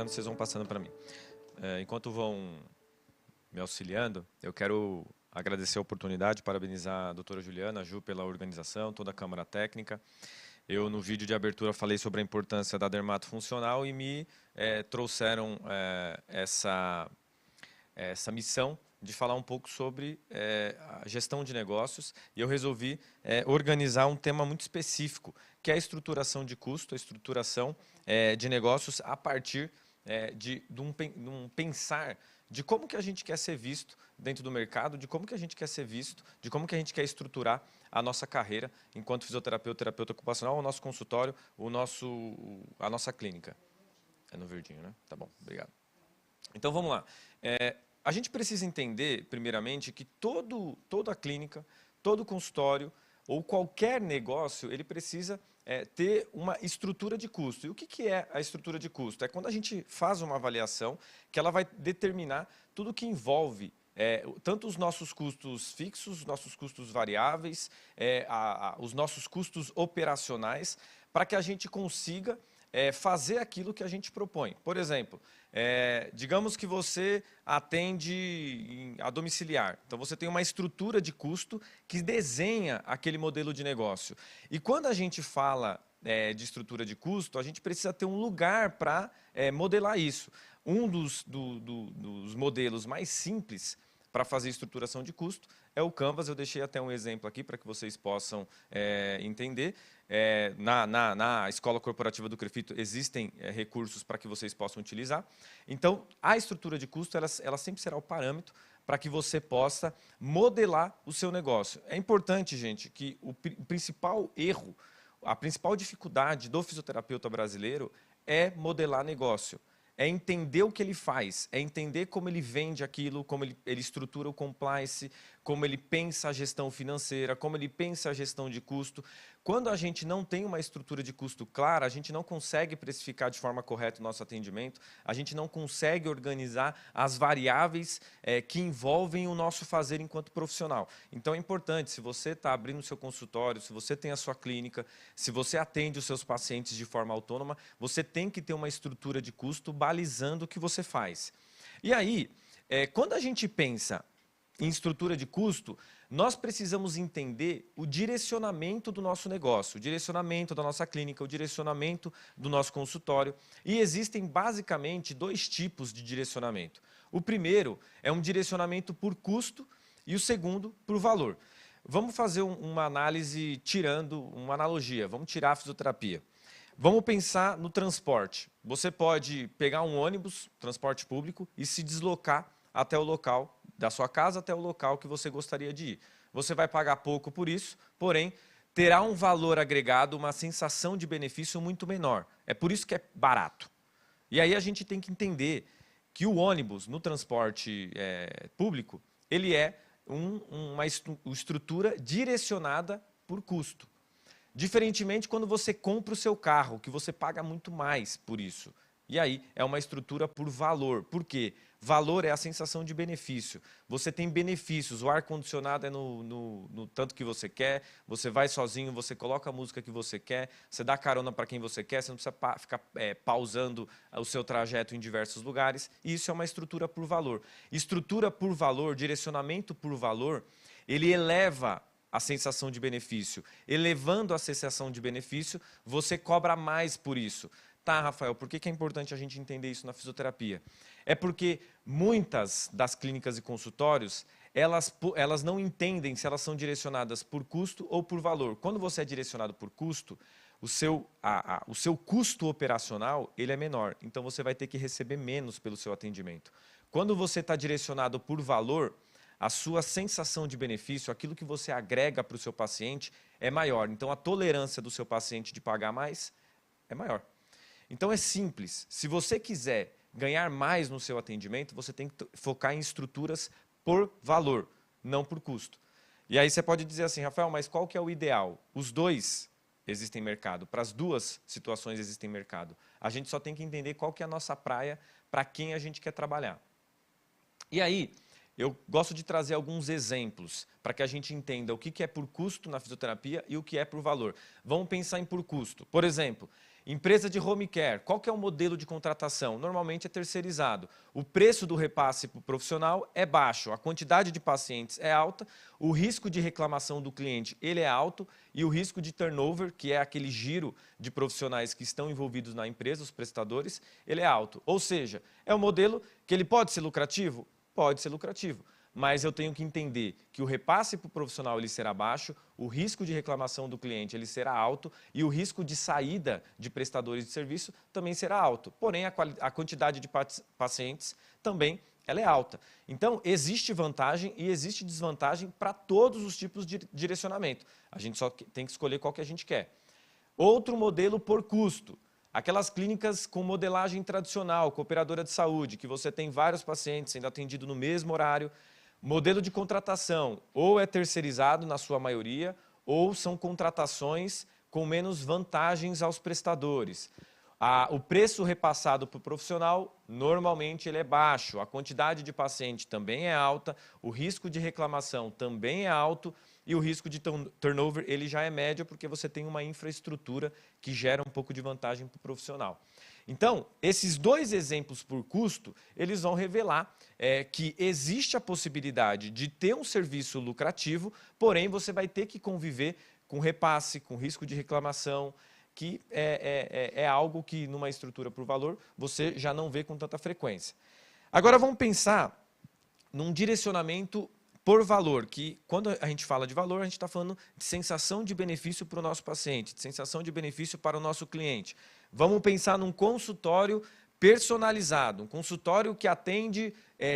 fechando, vocês vão passando para mim. Enquanto vão me auxiliando, eu quero agradecer a oportunidade, parabenizar a doutora Juliana, a Ju, pela organização, toda a Câmara Técnica. Eu, no vídeo de abertura, falei sobre a importância da dermatofuncional e me trouxeram essa missão de falar um pouco sobre a gestão de negócios, e eu resolvi organizar um tema muito específico, que é a estruturação de custo, a estruturação de negócios a partir de um pensar de como que a gente quer ser visto dentro do mercado, de como que a gente quer ser visto, de como que a gente quer estruturar a nossa carreira enquanto fisioterapeuta, terapeuta ocupacional, o nosso consultório, a nossa clínica. É no verdinho, né? Tá bom, obrigado. Então, vamos lá. A gente precisa entender, primeiramente, que toda clínica, todo consultório ou qualquer negócio, ele precisa ter uma estrutura de custo. E o que é a estrutura de custo? É quando a gente faz uma avaliação que ela vai determinar tudo que envolve tanto os nossos custos fixos, os nossos custos variáveis, os nossos custos operacionais, para que a gente consiga fazer aquilo que a gente propõe. Por exemplo, digamos que você atende a domiciliar. Então, você tem uma estrutura de custo que desenha aquele modelo de negócio. E quando a gente fala de estrutura de custo, a gente precisa ter um lugar para modelar isso. Um dos modelos mais simples para fazer estruturação de custo é o Canvas. Eu deixei até um exemplo aqui para que vocês possam entender. Na Escola Corporativa do Crefito existem recursos para que vocês possam utilizar. Então, a estrutura de custo ela sempre será o parâmetro para que você possa modelar o seu negócio. É importante, gente, que o principal erro, a principal dificuldade do fisioterapeuta brasileiro é modelar negócio. É entender o que ele faz, é entender como ele vende aquilo, como ele estrutura o compliance, como ele pensa a gestão financeira, como ele pensa a gestão de custo. Quando a gente não tem uma estrutura de custo clara, a gente não consegue precificar de forma correta o nosso atendimento, a gente não consegue organizar as variáveis que envolvem o nosso fazer enquanto profissional. Então é importante, se você está abrindo o seu consultório, se você tem a sua clínica, se você atende os seus pacientes de forma autônoma, você tem que ter uma estrutura de custo balizando o que você faz. E aí, quando a gente pensa em estrutura de custo, nós precisamos entender o direcionamento do nosso negócio, o direcionamento da nossa clínica, o direcionamento do nosso consultório. E existem basicamente dois tipos de direcionamento. O primeiro é um direcionamento por custo e o segundo por valor. Vamos fazer uma análise tirando uma analogia, vamos tirar a fisioterapia. Vamos pensar no transporte. Você pode pegar um ônibus, transporte público, e se deslocar até o local, da sua casa até o local que você gostaria de ir. Você vai pagar pouco por isso, porém, terá um valor agregado, uma sensação de benefício muito menor. É por isso que é barato. E aí a gente tem que entender que o ônibus, no transporte público, ele é uma estrutura direcionada por custo. Diferentemente quando você compra o seu carro, que você paga muito mais por isso. E aí é uma estrutura por valor. Por quê? Valor é a sensação de benefício. Você tem benefícios, o ar-condicionado é no tanto que você quer, você vai sozinho, você coloca a música que você quer, você dá carona para quem você quer, você não precisa ficar pausando o seu trajeto em diversos lugares. E isso é uma estrutura por valor. Estrutura por valor, direcionamento por valor, ele eleva a sensação de benefício. Elevando a sensação de benefício, você cobra mais por isso. Tá, Rafael, por que é importante a gente entender isso na fisioterapia? É porque muitas das clínicas e consultórios, elas não entendem se elas são direcionadas por custo ou por valor. Quando você é direcionado por custo, o seu custo operacional ele é menor, então você vai ter que receber menos pelo seu atendimento. Quando você está direcionado por valor, a sua sensação de benefício, aquilo que você agrega para o seu paciente é maior. Então, a tolerância do seu paciente de pagar mais é maior. Então, é simples. Se você quiser ganhar mais no seu atendimento, você tem que focar em estruturas por valor, não por custo. E aí você pode dizer assim, Rafael, mas qual que é o ideal? Os dois existem mercado. Para as duas situações existem mercado. A gente só tem que entender qual que é a nossa praia, para quem a gente quer trabalhar. E aí, eu gosto de trazer alguns exemplos para que a gente entenda o que é por custo na fisioterapia e o que é por valor. Vamos pensar em por custo. Por exemplo, Empresa de home care, qual que é o modelo de contratação? Normalmente é terceirizado. O preço do repasse para o profissional é baixo, a quantidade de pacientes é alta, o risco de reclamação do cliente ele é alto e o risco de turnover, que é aquele giro de profissionais que estão envolvidos na empresa, os prestadores, ele é alto. Ou seja, é um modelo que ele pode ser lucrativo? Pode ser lucrativo. Mas eu tenho que entender que o repasse para o profissional ele será baixo, o risco de reclamação do cliente ele será alto e o risco de saída de prestadores de serviço também será alto. Porém, a quantidade de pacientes também ela é alta. Então, existe vantagem e existe desvantagem para todos os tipos de direcionamento. A gente só tem que escolher qual que a gente quer. Outro modelo por custo. Aquelas clínicas com modelagem tradicional, com operadora de saúde, que você tem vários pacientes sendo atendidos no mesmo horário. Modelo de contratação, ou é terceirizado na sua maioria, ou são contratações com menos vantagens aos prestadores. O preço repassado para o profissional, normalmente ele é baixo, a quantidade de paciente também é alta, o risco de reclamação também é alto e o risco de turnover ele já é médio porque você tem uma infraestrutura que gera um pouco de vantagem para o profissional. Então, esses dois exemplos por custo, eles vão revelar que existe a possibilidade de ter um serviço lucrativo, porém você vai ter que conviver com repasse, com risco de reclamação, que é algo que numa estrutura por valor você já não vê com tanta frequência. Agora vamos pensar num direcionamento por valor, que quando a gente fala de valor, a gente está falando de sensação de benefício para o nosso paciente, de sensação de benefício para o nosso cliente. Vamos pensar num consultório personalizado, um consultório que atende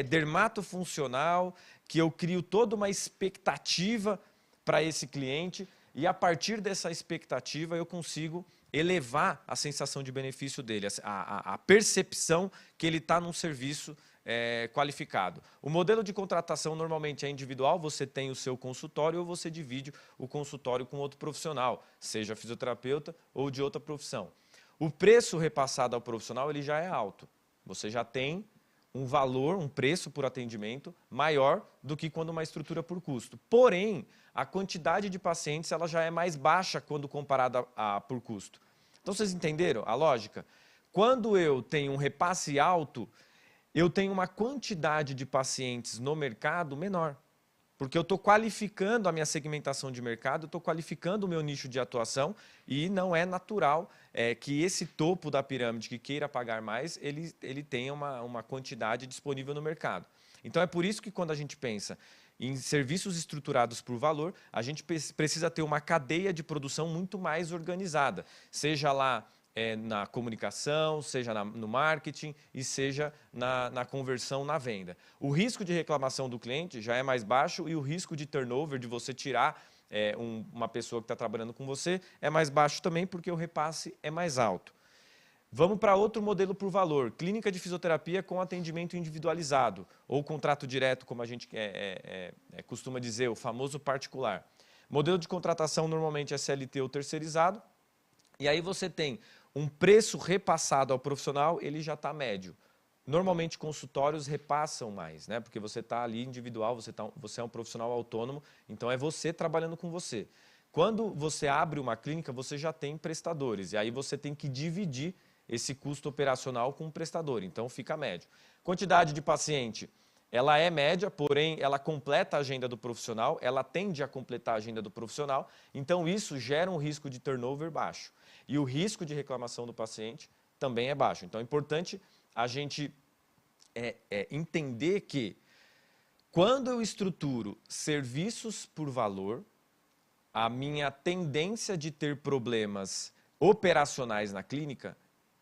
dermatofuncional, que eu crio toda uma expectativa para esse cliente e a partir dessa expectativa eu consigo elevar a sensação de benefício dele, a percepção que ele está num serviço qualificado. O modelo de contratação normalmente é individual, você tem o seu consultório ou você divide o consultório com outro profissional, seja fisioterapeuta ou de outra profissão. O preço repassado ao profissional ele já é alto, você já tem um valor, um preço por atendimento maior do que quando uma estrutura por custo. Porém, a quantidade de pacientes ela já é mais baixa quando comparada a por custo. Então, vocês entenderam a lógica? Quando eu tenho um repasse alto, eu tenho uma quantidade de pacientes no mercado menor. Porque eu estou qualificando a minha segmentação de mercado, estou qualificando o meu nicho de atuação e não é natural que esse topo da pirâmide que queira pagar mais, ele tenha uma quantidade disponível no mercado. Então é por isso que quando a gente pensa em serviços estruturados por valor, a gente precisa ter uma cadeia de produção muito mais organizada, seja lá na comunicação, seja no marketing e seja na conversão na venda. O risco de reclamação do cliente já é mais baixo e o risco de turnover, de você tirar uma pessoa que está trabalhando com você, é mais baixo também porque o repasse é mais alto. Vamos para outro modelo por valor, clínica de fisioterapia com atendimento individualizado ou contrato direto, como a gente costuma dizer, o famoso particular. Modelo de contratação normalmente é CLT ou terceirizado, e aí você tem um preço repassado ao profissional, ele já está médio. Normalmente, consultórios repassam mais, né? Porque você está ali individual, você é um profissional autônomo, então é você trabalhando com você. Quando você abre uma clínica, você já tem prestadores, e aí você tem que dividir esse custo operacional com o prestador, então fica médio. Quantidade de paciente, ela é média, porém ela completa a agenda do profissional, ela tende a completar a agenda do profissional, então isso gera um risco de turnover baixo. E o risco de reclamação do paciente também é baixo. Então é importante a gente entender que quando eu estruturo serviços por valor, a minha tendência de ter problemas operacionais na clínica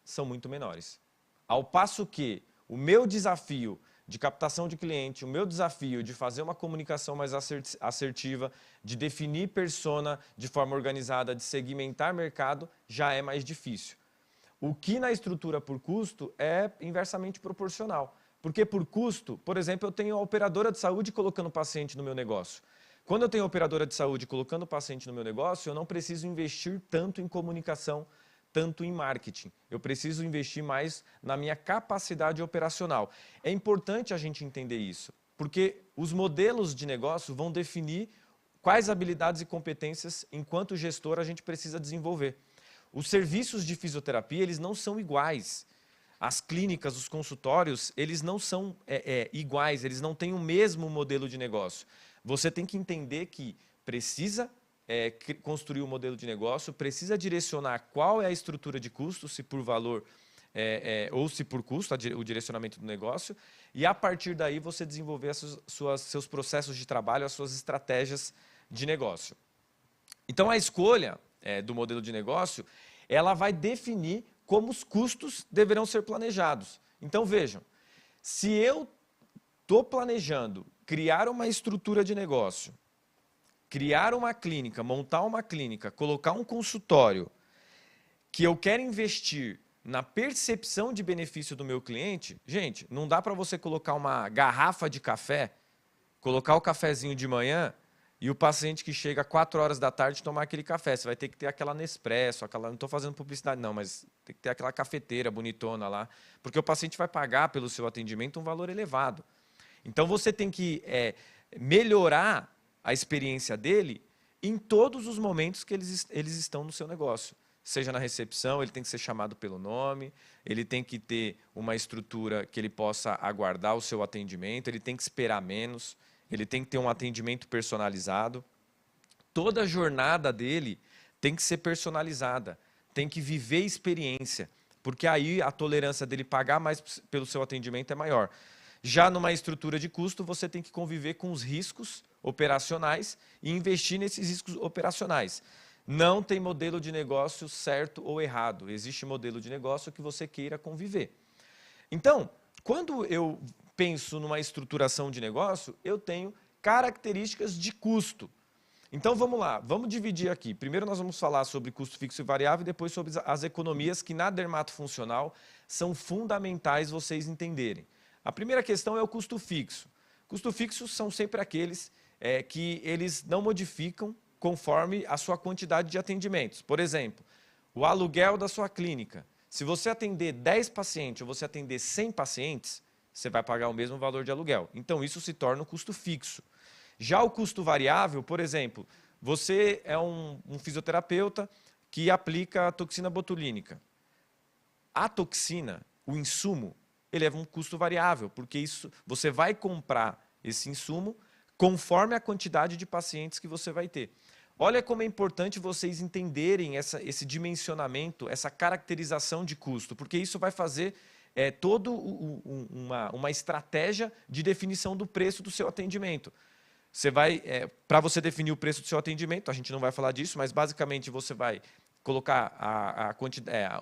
são muito menores. Ao passo que o meu desafio de captação de cliente, o meu desafio de fazer uma comunicação mais assertiva, de definir persona de forma organizada, de segmentar mercado, já é mais difícil. O que na estrutura por custo é inversamente proporcional. Porque por custo, por exemplo, eu tenho a operadora de saúde colocando paciente no meu negócio. Quando eu tenho a operadora de saúde colocando paciente no meu negócio, eu não preciso investir tanto em comunicação, tanto em marketing. Eu preciso investir mais na minha capacidade operacional. É importante a gente entender isso, porque os modelos de negócio vão definir quais habilidades e competências, enquanto gestor, a gente precisa desenvolver. Os serviços de fisioterapia, eles não são iguais. As clínicas, os consultórios, eles não são iguais, eles não têm o mesmo modelo de negócio. Você tem que entender que precisa construir um modelo de negócio, precisa direcionar qual é a estrutura de custo, se por valor ou se por custo, o direcionamento do negócio, e a partir daí você desenvolver seus processos de trabalho, as suas estratégias de negócio. Então, a escolha do modelo de negócio, ela vai definir como os custos deverão ser planejados. Então, vejam, se eu estou planejando criar uma estrutura de negócio, criar uma clínica, montar uma clínica, colocar um consultório, que eu quero investir na percepção de benefício do meu cliente, gente, não dá para você colocar uma garrafa de café, colocar o cafezinho de manhã e o paciente que chega às 4 horas da tarde tomar aquele café. Você vai ter que ter aquela Nespresso, não estou fazendo publicidade não, mas tem que ter aquela cafeteira bonitona lá, porque o paciente vai pagar pelo seu atendimento um valor elevado. Então você tem que melhorar a experiência dele em todos os momentos que eles estão no seu negócio. Seja na recepção, ele tem que ser chamado pelo nome, ele tem que ter uma estrutura que ele possa aguardar o seu atendimento, ele tem que esperar menos, ele tem que ter um atendimento personalizado. Toda a jornada dele tem que ser personalizada, tem que viver experiência, porque aí a tolerância dele pagar mais pelo seu atendimento é maior. Já numa estrutura de custo, você tem que conviver com os riscos operacionais e investir nesses riscos operacionais. Não tem modelo de negócio certo ou errado. Existe modelo de negócio que você queira conviver. Então, quando eu penso numa estruturação de negócio, eu tenho características de custo. Então, vamos lá, vamos dividir aqui. Primeiro nós vamos falar sobre custo fixo e variável e depois sobre as economias que na dermatofuncional são fundamentais vocês entenderem. A primeira questão é o custo fixo. Custo fixo são sempre aqueles que eles não modificam conforme a sua quantidade de atendimentos. Por exemplo, o aluguel da sua clínica. Se você atender 10 pacientes ou você atender 100 pacientes, você vai pagar o mesmo valor de aluguel. Então, isso se torna um custo fixo. Já o custo variável, por exemplo, você é um fisioterapeuta que aplica a toxina botulínica. A toxina, o insumo, ele é um custo variável, porque isso, você vai comprar esse insumo conforme a quantidade de pacientes que você vai ter. Olha como é importante vocês entenderem esse dimensionamento, essa caracterização de custo, porque isso vai fazer toda uma estratégia de definição do preço do seu atendimento. Você vai, para você definir o preço do seu atendimento, a gente não vai falar disso, mas basicamente você vai colocar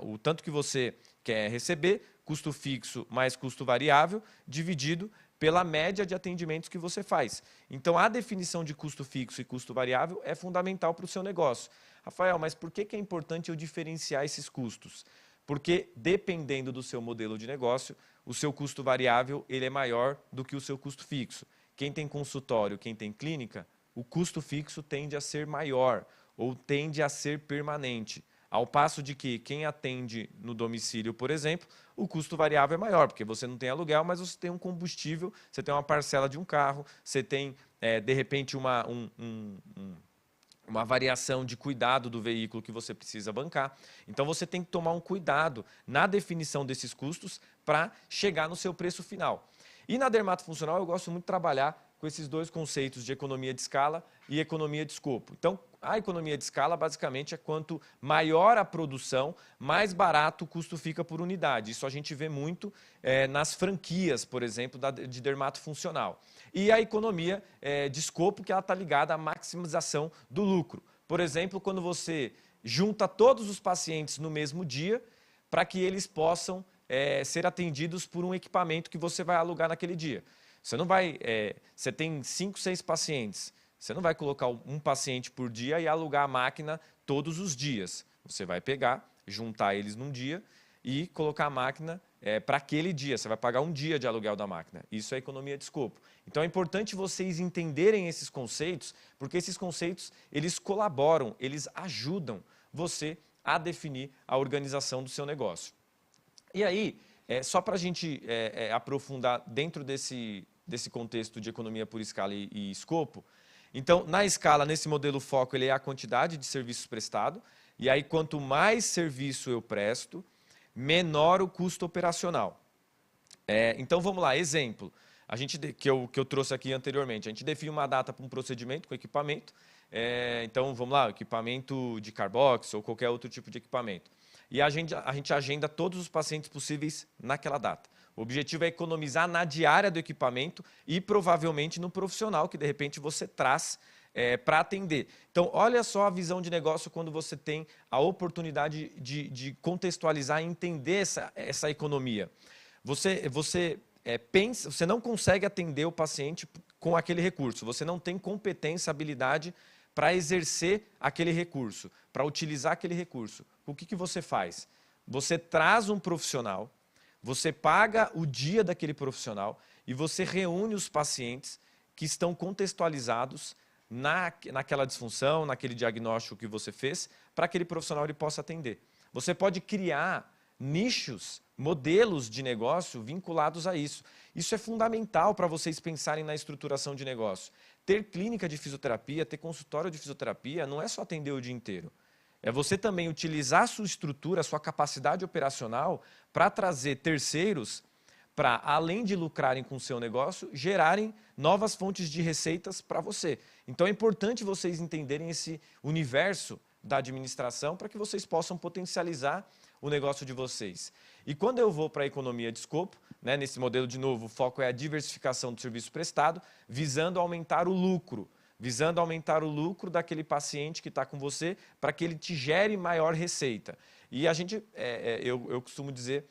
o tanto que você quer receber, custo fixo mais custo variável, dividido pela média de atendimentos que você faz. Então, a definição de custo fixo e custo variável é fundamental para o seu negócio. Rafael, mas por que é importante eu diferenciar esses custos? Porque, dependendo do seu modelo de negócio, o seu custo variável ele é maior do que o seu custo fixo. Quem tem consultório, quem tem clínica, o custo fixo tende a ser maior ou tende a ser permanente. Ao passo de que quem atende no domicílio, por exemplo, o custo variável é maior, porque você não tem aluguel, mas você tem um combustível, você tem uma parcela de um carro, você tem, de repente, uma variação de cuidado do veículo que você precisa bancar. Então, você tem que tomar um cuidado na definição desses custos para chegar no seu preço final. E na dermatofuncional, eu gosto muito de trabalhar com esses dois conceitos de economia de escala e economia de escopo. Então, a economia de escala, basicamente, é quanto maior a produção, mais barato o custo fica por unidade. Isso a gente vê muito nas franquias, por exemplo, de dermatofuncional. E a economia de escopo, que ela está ligada à maximização do lucro. Por exemplo, quando você junta todos os pacientes no mesmo dia, para que eles possam ser atendidos por um equipamento que você vai alugar naquele dia. Você não vai, você tem 5, 6 pacientes, você não vai colocar um paciente por dia e alugar a máquina todos os dias. Você vai pegar, juntar eles num dia e colocar a máquina para aquele dia. Você vai pagar um dia de aluguel da máquina. Isso é economia de escopo. Então é importante vocês entenderem esses conceitos, porque esses conceitos eles colaboram, eles ajudam você a definir a organização do seu negócio. E aí, só para a gente aprofundar dentro desse contexto de economia por escala e escopo, então, na escala, nesse modelo foco, ele é a quantidade de serviços prestados, E aí, quanto mais serviço eu presto, menor o custo operacional. Então, vamos lá, exemplo. Que eu trouxe aqui anteriormente. A gente define uma data para um procedimento com equipamento. Então, vamos lá, equipamento de Carbox ou qualquer outro tipo de equipamento. E a gente agenda todos os pacientes possíveis naquela data. O objetivo é economizar na diária do equipamento e provavelmente no profissional que, de repente, você traz para atender. Então, olha só a visão de negócio quando você tem a oportunidade de contextualizar e entender essa economia. Você não consegue atender o paciente com aquele recurso, você não tem competência, habilidade para exercer aquele recurso, para utilizar aquele recurso. O que você faz? Você traz um profissional, você paga o dia daquele profissional e você reúne os pacientes que estão contextualizados naquela disfunção, naquele diagnóstico que você fez, para aquele profissional ele possa atender. Você pode criar nichos, modelos de negócio vinculados a isso. Isso é fundamental para vocês pensarem na estruturação de negócio. Ter clínica de fisioterapia, ter consultório de fisioterapia, não é só atender o dia inteiro. É você também utilizar a sua estrutura, a sua capacidade operacional para trazer terceiros para, além de lucrarem com o seu negócio, gerarem novas fontes de receitas para você. Então é importante vocês entenderem esse universo da administração para que vocês possam potencializar o negócio de vocês. E quando eu vou para a economia de escopo, nesse modelo, de novo, o foco é a diversificação do serviço prestado, visando aumentar o lucro daquele paciente que está com você, para que ele te gere maior receita. E eu costumo dizer,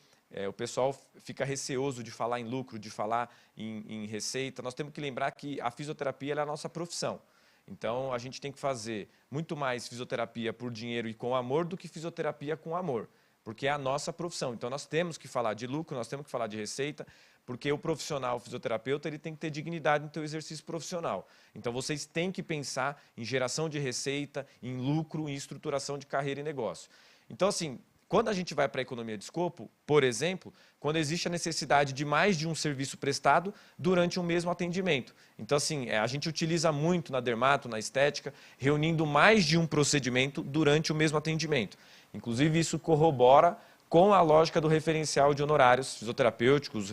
o pessoal fica receoso de falar em lucro, de falar em receita. Nós temos que lembrar que a fisioterapia é a nossa profissão. Então, a gente tem que fazer muito mais fisioterapia por dinheiro e com amor do que fisioterapia com amor, porque é a nossa profissão. Então, nós temos que falar de lucro, nós temos que falar de receita, porque o profissional, o fisioterapeuta, ele tem que ter dignidade no seu exercício profissional. Então, vocês têm que pensar em geração de receita, em lucro, em estruturação de carreira e negócio. Então, assim, quando a gente vai para a economia de escopo, por exemplo, quando existe a necessidade de mais de um serviço prestado durante um mesmo atendimento. Então, assim, a gente utiliza muito na dermato, na estética, reunindo mais de um procedimento durante o mesmo atendimento. Inclusive, isso corrobora com a lógica do referencial de honorários fisioterapêuticos,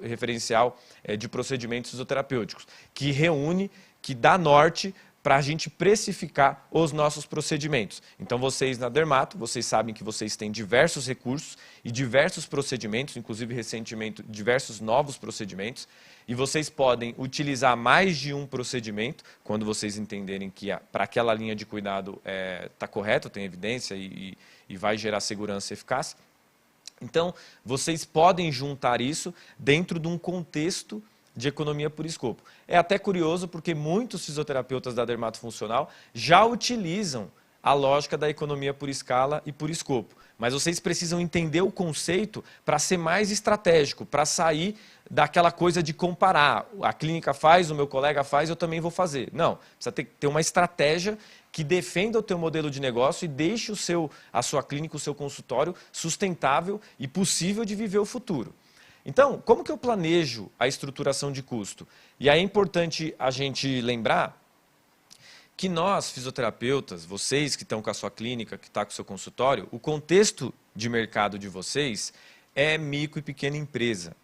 referencial de procedimentos fisioterapêuticos, que reúne, que dá norte para a gente precificar os nossos procedimentos. Então, vocês na Dermato, vocês sabem que vocês têm diversos recursos e diversos procedimentos, inclusive recentemente diversos novos procedimentos, e vocês podem utilizar mais de um procedimento, quando vocês entenderem que para aquela linha de cuidado está correto, tem evidência e vai gerar segurança e eficácia. Então, vocês podem juntar isso dentro de um contexto de economia por escopo. É até curioso porque muitos fisioterapeutas da dermatofuncional já utilizam a lógica da economia por escala e por escopo. Mas vocês precisam entender o conceito para ser mais estratégico, para sair daquela coisa de comparar. A clínica faz, o meu colega faz, eu também vou fazer. Não, precisa ter uma estratégia que defenda o teu modelo de negócio e deixe a sua clínica, o seu consultório sustentável e possível de viver o futuro. Então, como que eu planejo a estruturação de custo? E aí é importante a gente lembrar que nós, fisioterapeutas, vocês que estão com a sua clínica, que estão com o seu consultório, o contexto de mercado de vocês é micro e pequena empresa.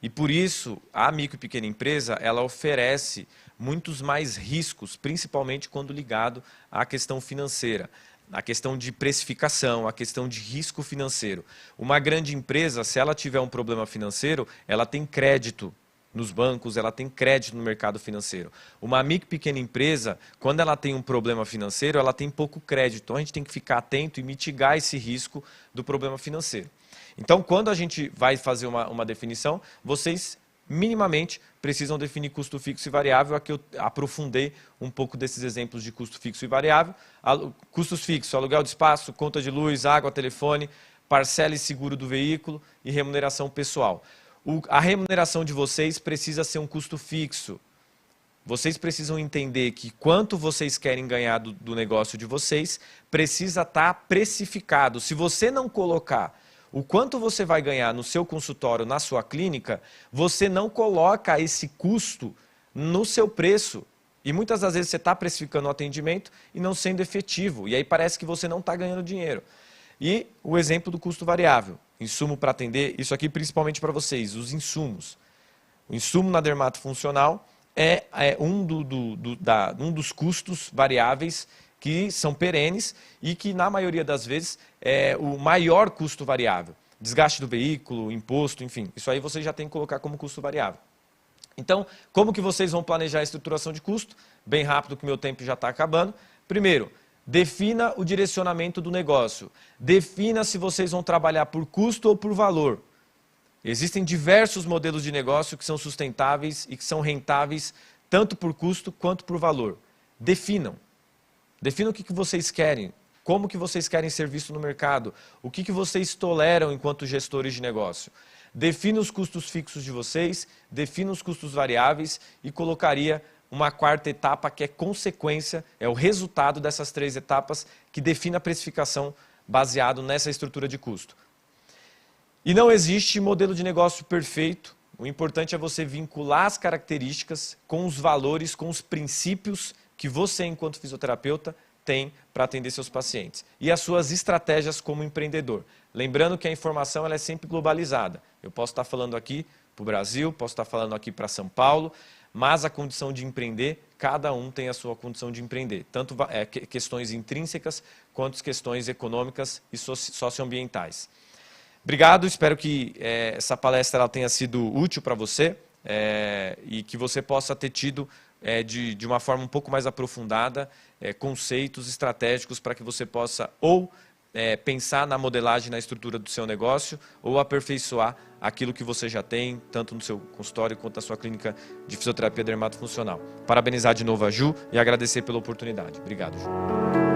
E por isso, a micro e pequena empresa, ela oferece muitos mais riscos, principalmente quando ligado à questão financeira, a questão de precificação, a questão de risco financeiro. Uma grande empresa, se ela tiver um problema financeiro, ela tem crédito nos bancos, ela tem crédito no mercado financeiro. Uma micro e pequena empresa, quando ela tem um problema financeiro, ela tem pouco crédito. Então, a gente tem que ficar atento e mitigar esse risco do problema financeiro. Então, quando a gente vai fazer uma definição, vocês minimamente precisam definir custo fixo e variável. Aqui eu aprofundei um pouco desses exemplos de custo fixo e variável. Custos fixos, aluguel de espaço, conta de luz, água, telefone, parcela e seguro do veículo e remuneração pessoal. A remuneração de vocês precisa ser um custo fixo. Vocês precisam entender que quanto vocês querem ganhar do negócio de vocês precisa estar precificado. Se você não colocar o quanto você vai ganhar no seu consultório, na sua clínica, você não coloca esse custo no seu preço. E muitas das vezes você está precificando o atendimento e não sendo efetivo. E aí parece que você não está ganhando dinheiro. E o exemplo do custo variável. Insumo para atender, isso aqui principalmente para vocês, os insumos. O insumo na dermatofuncional é um dos custos variáveis que são perenes e que, na maioria das vezes, é o maior custo variável. Desgaste do veículo, imposto, enfim. Isso aí você já tem que colocar como custo variável. Então, como que vocês vão planejar a estruturação de custo? Bem rápido, que o meu tempo já está acabando. Primeiro, defina o direcionamento do negócio. Defina se vocês vão trabalhar por custo ou por valor. Existem diversos modelos de negócio que são sustentáveis e que são rentáveis tanto por custo quanto por valor. Definam. Definam o que vocês querem, como que vocês querem ser vistos no mercado, o que vocês toleram enquanto gestores de negócio. Defina os custos fixos de vocês, defina os custos variáveis e colocaria uma quarta etapa que é consequência, é o resultado dessas 3 etapas que define a precificação baseado nessa estrutura de custo. E não existe modelo de negócio perfeito. O importante é você vincular as características com os valores, com os princípios que você, enquanto fisioterapeuta, tem para atender seus pacientes. E as suas estratégias como empreendedor. Lembrando que a informação ela é sempre globalizada. Eu posso estar falando aqui para o Brasil, posso estar falando aqui para São Paulo, mas a condição de empreender, cada um tem a sua condição de empreender. Tanto questões intrínsecas quanto questões econômicas e socioambientais. Obrigado, espero que essa palestra ela tenha sido útil para você e que você possa ter tido de uma forma um pouco mais aprofundada conceitos estratégicos para que você possa ou pensar na modelagem, na estrutura do seu negócio ou aperfeiçoar aquilo que você já tem, tanto no seu consultório quanto na sua clínica de fisioterapia dermatofuncional. Parabenizar de novo a Ju e agradecer pela oportunidade. Obrigado, Ju.